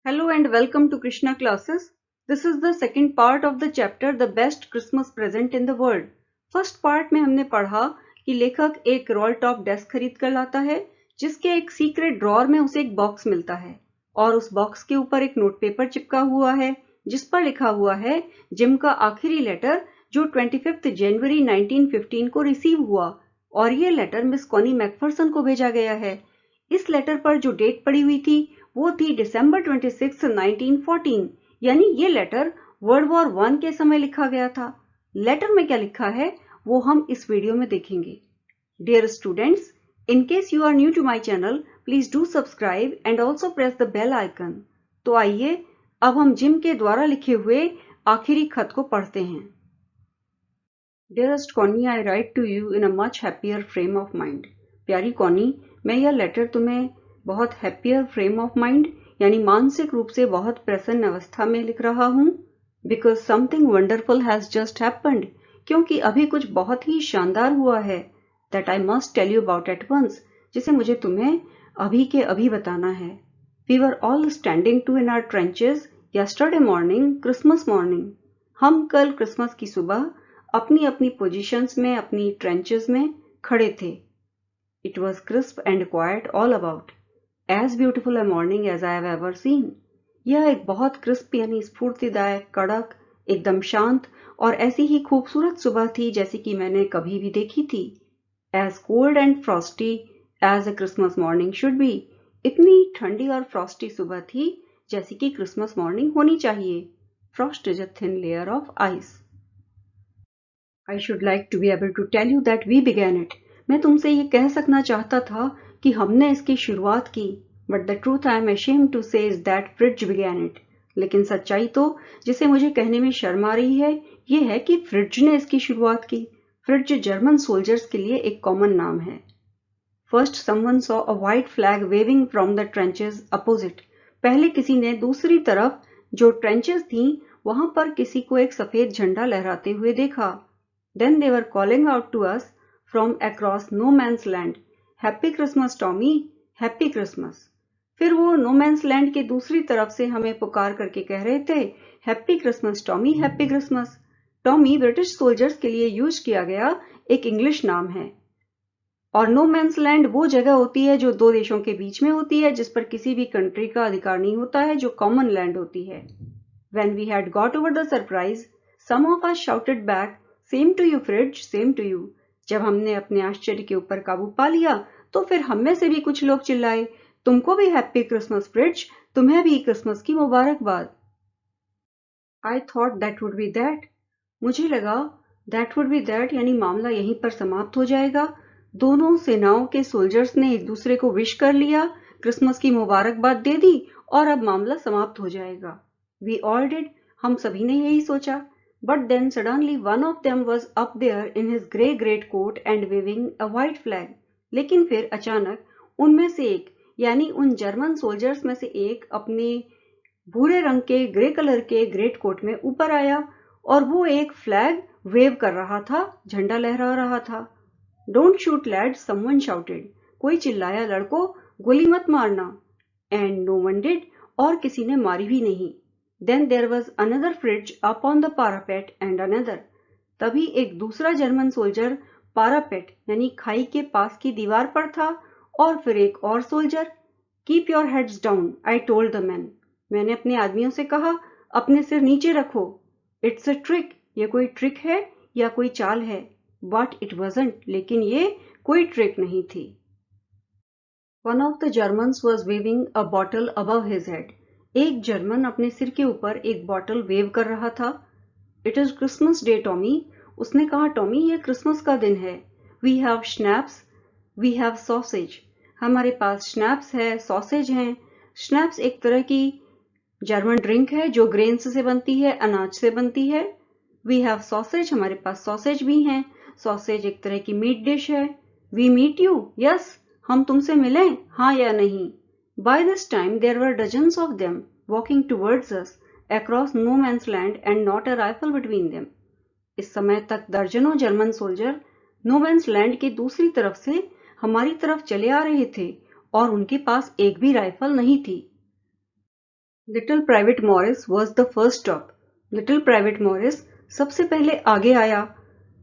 Hello and welcome to Krishna classes. This is the second part of the chapter The Best Christmas Present in the World. First part में हमने पढ़ा कि लेखक एक role top desk खरीद कर लाता है जिसके एक सीक्रेट ड्रॉर में उसे एक बॉक्स मिलता है और उस बॉक्स के ऊपर एक नोट पेपर चिपका हुआ है जिस पर लिखा हुआ है जिम का आखिरी लेटर जो 25 जनवरी 1915 को रिसीव हुआ और ये लेटर मिस कॉनी मैकफरसन को भेजा गया है। इस लेटर पर जो डेट पड़ी हुई थी वो थी दिसंबर 26, 1914, यानी ये लेटर वर्ल्ड वॉर 1 के समय लिखा गया था। लेटर में क्या लिखा है वो हम इस वीडियो में देखेंगे। Dear students, in case you are new to my channel, please do subscribe and also press the bell icon. तो आइए अब हम जिम के द्वारा लिखे हुए आखिरी खत को पढ़ते हैं। Dearest Connie, I write to you in a much happier frame of mind. प्यारी कॉनी, मैं यह लेटर तुम्हें बहुत हैप्पियर फ्रेम ऑफ माइंड यानी मानसिक रूप से बहुत प्रसन्न अवस्था में लिख रहा हूँ। Because something wonderful has just happened, क्योंकि अभी कुछ बहुत ही शानदार हुआ है। That I must tell you about at once, जिसे मुझे तुम्हें अभी के अभी बताना है। We were all standing to in our trenches yesterday morning, Christmas morning. हम कल क्रिसमस की सुबह अपनी अपनी पोजीशंस में, अपनी ट्रेंचेस में खड़े थे। It was crisp and quiet all about. As beautiful a morning as I have ever seen. यह एक बहुत क्रिस्प यानी स्फूर्तिदायक, कड़क, एकदम शांत और ऐसी ही खूबसूरत सुबह थी जैसी कि मैंने कभी भी देखी थी। As cold and frosty as a Christmas morning should be. इतनी ठंडी और फ्रॉस्टी सुबह थी जैसी कि क्रिसमस मॉर्निंग होनी चाहिए। Frost is a thin layer of ice. I should like to be able to tell you that we began it. मैं तुमसे ये कह सकना चाहता था कि हमने इसकी शुरुआत की, but the truth I am ashamed to say is that fridge began it. लेकिन सच्चाई तो, जिसे मुझे कहने में शर्म आ रही है, ये है कि फ्रिज ने इसकी शुरुआत की। फ्रिज जर्मन सोल्जर्स के लिए एक कॉमन नाम है। First someone saw a white flag waving from the trenches opposite. पहले किसी ने दूसरी तरफ जो ट्रेंचेस थीं वहां पर किसी को एक सफेद झंडा लहराते हुए देखा। Then they were calling out to us from across no man's land, Happy Christmas Tommy, Happy Christmas. फिर वो नो मैंस लैंड के दूसरी तरफ से हमें पुकार करके कह रहे थे, happy Christmas Tommy, happy Christmas. Tommy British soldiers के लिए यूज किया गया एक इंग्लिश नाम है और नो मैंस लैंड वो जगह होती है जो दो देशों के बीच में होती है जिस पर किसी भी कंट्री का अधिकार नहीं होता है, जो कॉमन लैंड होती है। When we had got over the surprise, some of us shouted back, same to you Fritz, same to you. जब हमने अपने आश्चर्य के ऊपर काबू पा लिया तो फिर हम में से भी कुछ लोग चिल्लाए, तुमको भी हैप्पी क्रिसमस फ्रिज, तुम्हें भी क्रिसमस की मुबारकबाद। I thought that would be that, मुझे लगा दैट वुड बी दैट यानी मामला यहीं पर समाप्त हो जाएगा। दोनों सेनाओं के सोल्जर्स ने एक दूसरे को विश कर लिया, क्रिसमस की मुबारकबाद दे दी और अब मामला समाप्त हो जाएगा। वी ऑल डिड, हम सभी ने यही सोचा। But then suddenly one of them was up there in his grey greatcoat and waving a white flag. लेकिन फिर अचानक उनमें से एक यानी उन जर्मन सोल्जर्स में से एक अपने भूरे रंग के ग्रे कलर के ग्रेट कोट में ऊपर आया और वो एक फ्लैग वेव कर रहा था, झंडा लहरा रहा था। Don't shoot lads, someone shouted. कोई चिल्लाया, लड़कों गोली मत मारना। And no one did, और किसी ने मारी भी नहीं। Then there was another fridge up on the parapet and another. तभी एक दूसरा जर्मन सोल्जर पारापेट यानी खाई के पास की दीवार पर था और फिर एक और soldier. Keep your heads down, I told the men. मैंने अपने आदमियों से कहा, अपने सिर नीचे रखो। It's a trick, ये कोई ट्रिक है या कोई चाल है। But it wasn't, लेकिन ये कोई ट्रिक नहीं थी। One of the Germans was waving a bottle above his head. एक जर्मन अपने सिर के ऊपर एक बॉटल वेव कर रहा था। It is Christmas day Tommy, उसने कहा, टॉमी ये क्रिसमस का दिन है। We have schnapps, we have sausage, हमारे पास स्नैप्स है, सॉसेज हैं। स्नैप्स एक तरह की जर्मन ड्रिंक है जो ग्रेन्स से बनती है, अनाज से बनती है। वी हैव सॉसेज, हमारे पास सॉसेज भी हैं। सॉसेज एक तरह की मीट डिश है। वी मीट यू, यस, हम तुमसे मिलें, हाँ या नहीं। By this time there were dozens of them walking towards us across no man's land and not a rifle between them. इस समय तक दर्जनों German soldier no man's land के दूसरी तरफ से हमारी तरफ चले आ रहे थे और उनके पास एक भी राइफल नहीं थी। Little private Morris was the first stop. Little private Morris सबसे पहले आगे आया।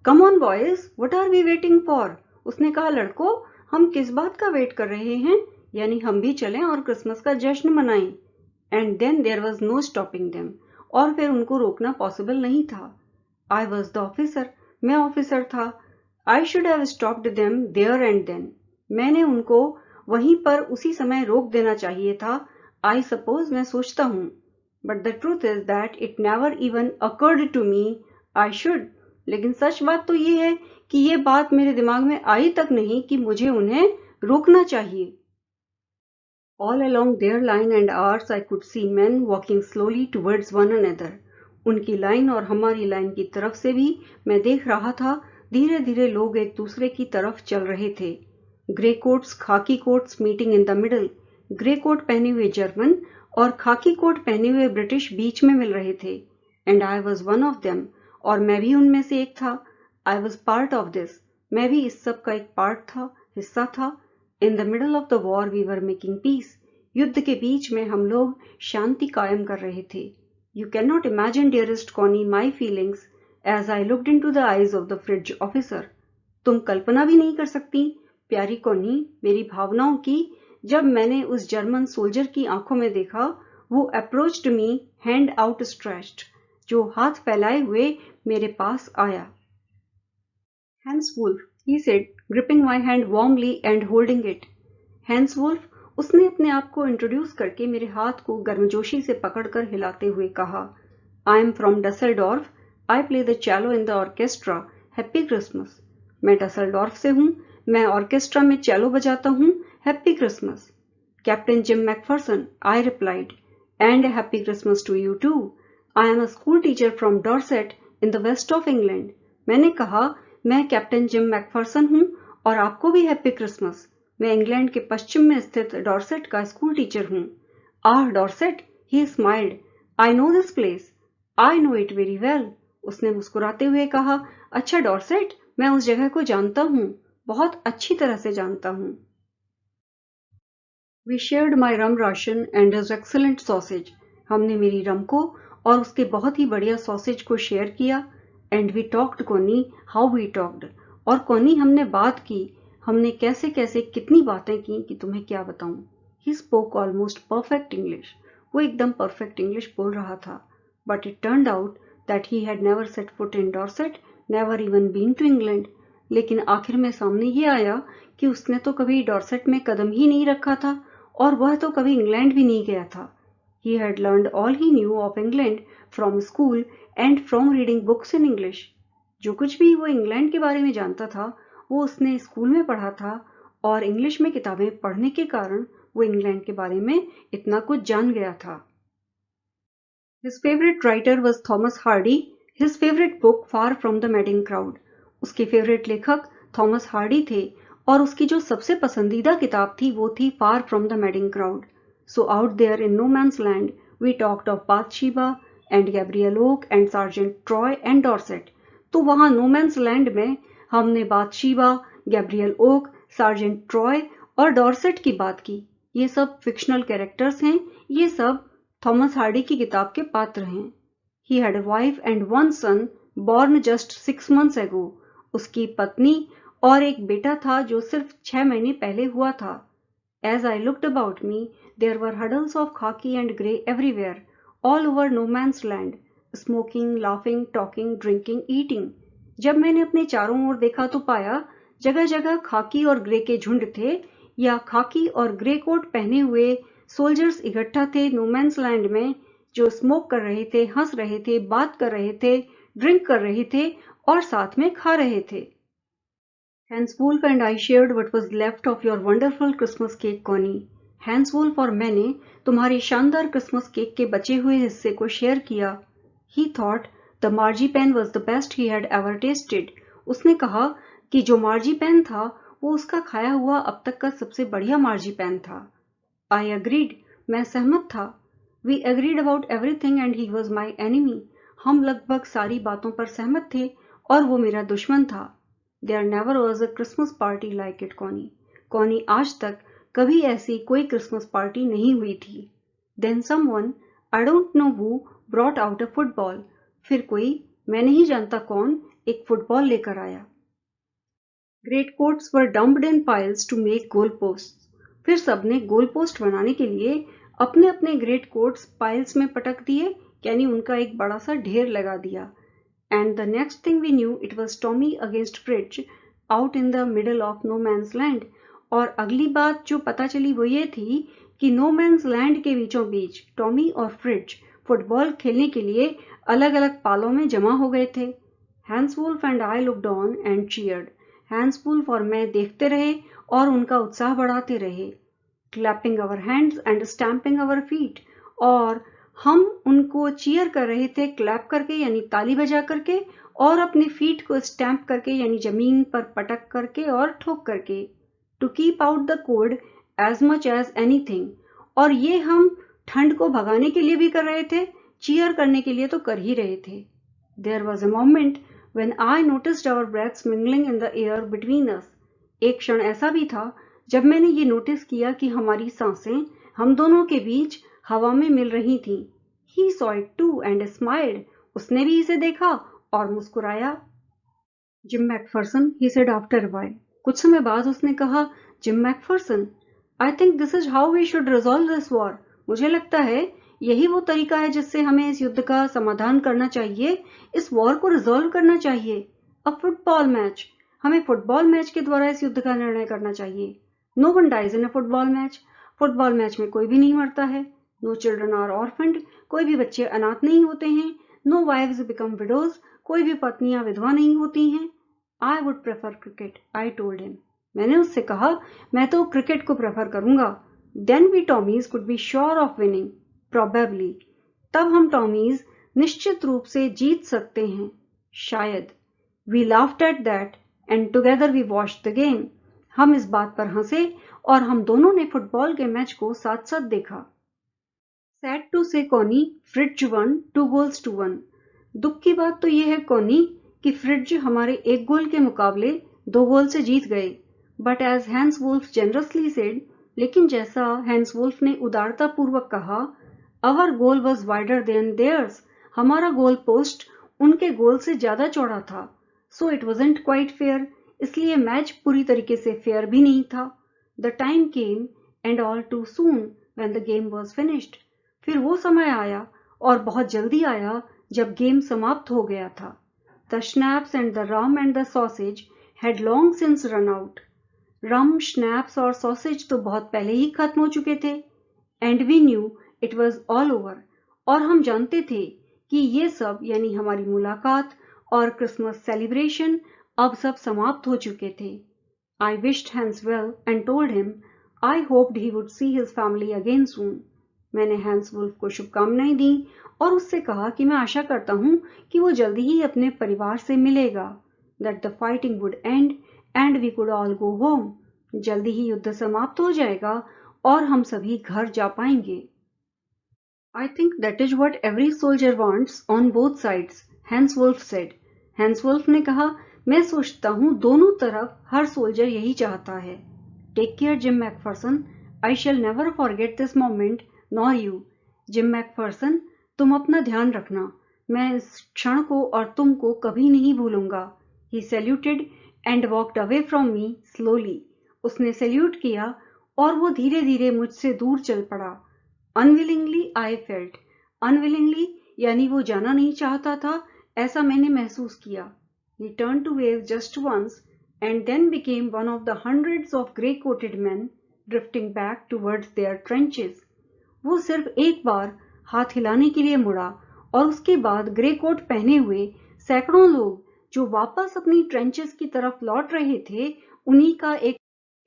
Come on boys, what are we waiting for? उसने कहा, लड़कों, हम किस बात का वेट कर रहे हैं? यानी हम भी चलें और क्रिसमस का जश्न मनाएं। And then there was no stopping them. और फिर उनको रोकना पॉसिबल नहीं था। I was the officer. मैं ऑफिसर था। I should have stopped them there and then. मैंने उनको वहीं पर उसी समय रोक देना चाहिए था। आई सपोज, मैं सोचता हूँ। But the truth is that it never even occurred to me I should. लेकिन सच बात तो ये है कि ये बात मेरे दिमाग में आई तक नहीं कि मुझे उन्हें रोकना चाहिए। All along their line and ours I could see men walking slowly towards one another. उनकी लाइन और हमारी लाइन की तरफ से भी मैं देख रहा था, धीरे धीरे लोग एक दूसरे की तरफ चल रहे थे। Grey coats, khaki coats meeting in the middle. Grey coat पहने हुए जर्मन और खाकी कोट पहने हुए ब्रिटिश बीच में मिल रहे थे। And I was one of them. और मैं भी उनमें से एक था। I was part of this. मैं भी इस सब का एक पार्ट था, हिस्सा था। In the middle of the war we were making peace. युद्ध के बीच में हम लोग शांति कायम कर रहे थे। You can not imagine, dearest Connie, my feelings as I looked into the eyes of the Fritz officer. तुम कल्पना भी नहीं कर सकती, प्यारी कॉनी, मेरी भावनाओं की, जब मैंने उस जर्मन सोल्जर की आंखों में देखा। वो approached me, hand out stretched, जो हाथ फैलाए हुए मेरे पास आया। Hans Wolf, he said, gripping my hand warmly and holding it. Hans Wolf, उसने अपने आप को इंट्रोड्यूस करके मेरे हाथ को गर्मजोशी से पकड़कर हिलाते हुए कहा, I am from Dusseldorf. I play the cello in the orchestra. Happy Christmas. मैं डसेल्डॉर्फ से हूँ। मैं ऑर्केस्ट्रा में चैलो बजाता हूँ। Happy Christmas. Captain Jim Macpherson, I replied, and happy Christmas to you too. I am a school teacher from Dorset in the west of England. मैंने कहा, मैं कैप्टन जिम मैकफर्सन हूँ और आपको भी हैप्पी क्रिसमस। मैं इंग्लैंड के पश्चिम में स्थित डॉर्सेट का स्कूल टीचर हूँ। Ah Dorset, he smiled, I know this place, I know it very well. उसने मुस्कुराते हुए कहा, अच्छा डॉर्सेट, मैं उस जगह को जानता हूँ, बहुत अच्छी तरह से जानता हूँ। We shared my rum ration and his excellent sausage. हमने मेरी रम को और उसके बहुत ही बढ़िया सॉसेज को शेयर किया। एंड वी टॉक्ड कोनी, हाउ वी टॉक्ड। और कोनी, हमने बात की, हमने कैसे कैसे कितनी बातें की कि तुम्हें क्या बताऊं। He spoke almost perfect English. वो एकदम परफेक्ट इंग्लिश बोल रहा था। But it turned out that he had never set foot in Dorset, never even been to England. लेकिन आखिर में सामने ये आया कि उसने तो कभी डॉर्सेट में कदम ही नहीं रखा था और वह तो कभी इंग्लैंड भी नहीं गया था। He had learned all he knew of England from school and from reading books in English. जो कुछ भी वो इंग्लैंड के बारे में जानता था, वो उसने स्कूल में पढ़ा था और इंग्लिश में किताबें पढ़ने के कारण वो इंग्लैंड के बारे में इतना कुछ जान गया था। His favorite writer was Thomas Hardy. His favorite book Far from the Madding Crowd. उसके फेवरेट लेखक थॉमस हार्डी थे और उसकी जो सबसे पसंदीदा किताब थी वो थी Far from the Madding Crowd. So out there in no man's land, we talked of Bathsheba and Gabriel Oak and Sergeant Troy and Dorset. तो वहाँ नो मैंस लैंड में हमने बाथशीबा, गैब्रियल ओक, सार्जेंट ट्रॉय और Dorset की बात की। ये सब फिक्शनल कैरेक्टर्स हैं। ये सब थॉमस हार्डी की किताब के पात्र हैं। He had a wife and one son born just 6 months ago. उसकी पत्नी और एक बेटा था जो सिर्फ 6 महीने पहले हुआ था। As I looked about me, there were huddles of khaki and grey everywhere, all over no man's land, smoking, laughing, talking, drinking, eating. जब मैंने अपने चारों ओर देखा तो पाया जगह जगह खाकी और ग्रे के झुंड थे या खाकी और ग्रे कोट पहने हुए सोल्जर्स इकट्ठा थे नो मैंस लैंड में, जो स्मोक कर रहे थे, हंस रहे थे, बात कर रहे थे, ड्रिंक कर रहे थे और साथ में खा रहे थे। Hans Wolf and I shared what was left of your wonderful Christmas cake, Connie. Hans Wolf और मैंने तुम्हारी शानदार क्रिसमस केक के बचे हुए हिस्से को शेयर किया। He thought the marzipan was the best he had ever tasted. उसने कहा कि जो मार्जीपैन था वो उसका खाया हुआ अब तक का सबसे बढ़िया मार्जीपैन था। I agreed. मैं सहमत था। We agreed about everything and he was my enemy. हम लगभग सारी बातों पर सहमत थे और वो मेरा दुश्मन था। There never was a Christmas party like it, Connie. Connie, आज तक कभी ऐसी कोई क्रिसमस पार्टी नहीं हुई थी। Then someone, I don't know who brought out a football. फिर कोई, मैं नहीं जानता कौन, एक फुटबॉल लेकर आया। Great coats were dumped in piles to make goal post. फिर सबने गोल पोस्ट बनाने के लिए अपने अपने ग्रेट कोट्स पाइल्स में पटक दिए, यानी उनका एक बड़ा सा ढेर लगा दिया। And the next thing we knew it was Tommy against Fritz out in the middle of no man's land. और अगली बात जो पता चली वो ये थी कि नो मैंस लैंड के बीचों बीच टॉमी और फ्रिज फुटबॉल खेलने के लिए अलग अलग पालों में जमा हो गए थे। Hans Wolf and I looked on and cheered. Hans Wolf और मैं देखते रहे और उनका उत्साह बढ़ाते रहे। Clapping our hands and stamping our feet. और हम उनको चीयर कर रहे थे, क्लैप करके यानी ताली बजा करके, और अपने फीट को स्टैम्प करके यानी जमीन पर पटक करके और ठोक करके। To keep out the cold as much as anything. और ये हम ठंड को भगाने के लिए भी कर रहे थे, चीयर करने के लिए तो कर ही रहे थे। There was a moment when I noticed our breaths mingling in the air between us. एक क्षण ऐसा भी था जब मैंने ये नोटिस किया कि हमारी सांसें हम दोनों के बीच हवा में मिल रही थीं। He saw it too and smiled. उसने भी इसे देखा और मुस्कुराया। Gym Macpherson, he said after a while. कुछ समय बाद उसने कहा, gym Macpherson, I think this is how we should resolve this war. मुझे लगता है यही वो तरीका है जिससे हमें इस युद्ध का समाधान करना चाहिए, इस वॉर को रिजॉल्व करना चाहिए। A football match. हमें फुटबॉल मैच के द्वारा इस युद्ध का निर्णय करना चाहिए। No one dies in a football match. Football match में कोई भी नहीं मरता है। No children are orphaned. कोई भी बच्चे अनाथ नहीं होते हैं। No wives become widows. कोई भी पत्नियां विधवा नहीं होती हैं। I would prefer cricket, I told him. मैंने उससे कहा, मैं तो क्रिकेट को प्रेफर करूंगा। Then we Tommies could be sure of winning, probably. तब हम टॉमीज निश्चित रूप से जीत सकते हैं, शायद। We laughed at that and together we watched the game. हम इस बात पर हंसे और हम दोनों ने फुटबॉल के मैच को साथ साथ देखा। सैड टू से Connie, fridge one 2 goals to 1। दुख की बात तो यह है कॉनी कि फ्रिज हमारे 1 गोल के मुकाबले 2 गोल से जीत गए। But as Hans Wolf generously said, लेकिन जैसा हैंस वुल्फ ने उदारता पूर्वक कहा, our goal was wider than theirs. हमारा गोल पोस्ट उनके गोल से ज्यादा चौड़ा था। So it wasn't quite fair. इसलिए मैच पूरी तरीके से फेयर भी नहीं था। The time came and all too soon when the game was finished. फिर वो समय आया और बहुत जल्दी आया जब गेम समाप्त हो गया था। The schnapps and the rum and the sausage had long since run out. Rum, schnapps और सॉसेज तो बहुत पहले ही खत्म हो चुके थे। And we knew it was all over. और हम जानते थे कि ये सब यानी हमारी मुलाकात और क्रिसमस सेलिब्रेशन अब सब समाप्त हो चुके थे। I wished Hans well and told him I hoped he would see his family again soon. मैंने हैंस वुल्फ को शुभकामनाएं दी और उससे कहा कि मैं आशा करता हूं कि वो जल्दी ही अपने परिवार से मिलेगा। That the fighting would end and we could all go home. जल्दी ही युद्ध समाप्त हो जाएगा और हम सभी घर जा पाएंगे। I think that is what every soldier wants on both sides, Hans Wolf said. Hans Wolf ने कहा, मैं सोचता हूं दोनों तरफ हर सोल्जर यही चाहता है। Take care Jim Macpherson, I shall never forget this moment, nor you. Jim Macpherson, तुम अपना ध्यान रखना, मैं इस क्षण को और तुमको कभी नहीं भूलूंगा। He saluted and walked away from me slowly. उसने सैल्यूट किया और वो धीरे धीरे मुझसे दूर चल पड़ा। Unwillingly I felt. अनविलिंगली यानी वो जाना नहीं चाहता था, ऐसा मैंने महसूस किया। He turned to wave just once and then became one of the hundreds of grey-coated men drifting back towards their trenches. वो सिर्फ एक बार हाथ हिलाने के लिए मुड़ा और उसके बाद ग्रे कोट पहने हुए सैकड़ों लोग जो वापस अपनी ट्रेंचेस की तरफ लौट रहे थे, उन्हीं का एक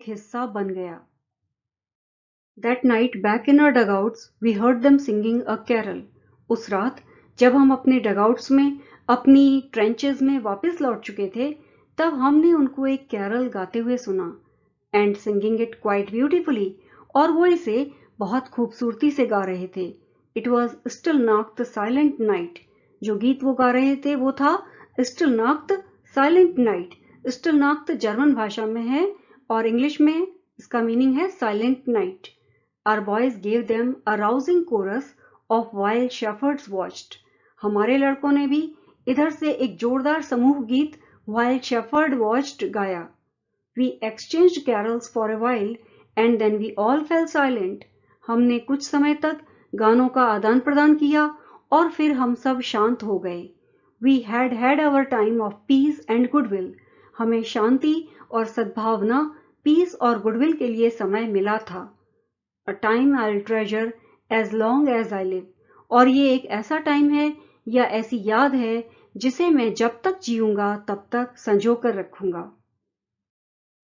हिस्सा बन गया। That night back in our dugouts, we heard them singing a carol. उस रात जब हम अपने डगआउट्स में अपनी ट्रेंचेस में वापस लौट चुके थे, तब हमने उनको एक कैरल गाते हुए सुना। And singing it quite beautifully. और वो इसे बहुत खूबसूरती से गा रहे थे। इट वॉज स्टिल नाक द साइलेंट नाइट। जो गीत वो गा रहे थे वो था स्टिल नाक द साइलेंट नाइट। स्टिल नाक द जर्मन भाषा में है और इंग्लिश में इसका मीनिंग है silent night. Our boys gave them a rousing chorus of wild shepherds watched. हमारे लड़कों ने भी इधर से एक जोरदार समूह गीत Wild Shepherd Watched गाया. We exchanged carols for a while and then we all fell silent. हमने कुछ समय तक गानों का आदान प्रदान किया और फिर हम सब शांत हो गए. We had had our time of peace and goodwill. हमें शांति और सद्भावना, पीस और गुडविल के लिए समय मिला था. A time I'll treasure as long as I live. और ये एक ऐसा टाइम है या ऐसी याद है जिसे मैं जब तक जीऊंगा तब तक संजो कर रखूंगा.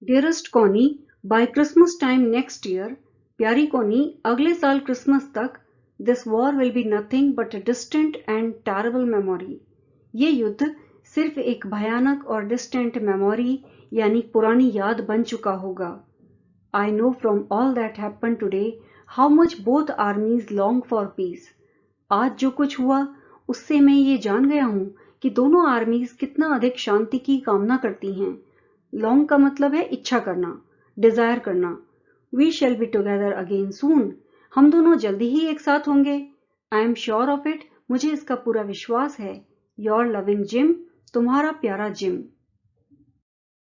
Dearest Connie, by Christmas time next year, प्यारी कॉनी, अगले साल क्रिसमस तक, this war will be nothing but a distant and terrible memory. ये युद्ध सिर्फ एक भयानक और distant memory यानी पुरानी याद बन चुका होगा. I know from all that happened today how much both armies long for peace. आज जो कुछ हुआ उससे मैं ये जान गया हूँ कि दोनों आर्मीज कितना अधिक शांति की कामना करती हैं. लॉन्ग का मतलब है इच्छा करना, डिजायर करना. We shall be together again soon. हम दोनों जल्दी ही एक साथ होंगे. I am sure of it. मुझे इसका पूरा विश्वास है. Your loving Jim. तुम्हारा प्यारा Jim.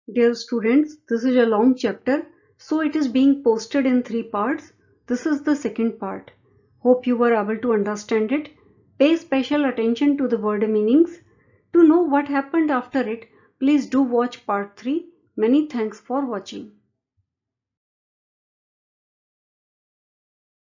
Dear students, this is a long chapter, so it is being posted in 3 parts. This is the second part. Hope you were able to understand it. Pay special attention to the word meanings. To know what happened after it, please do watch part 3. Many thanks for watching.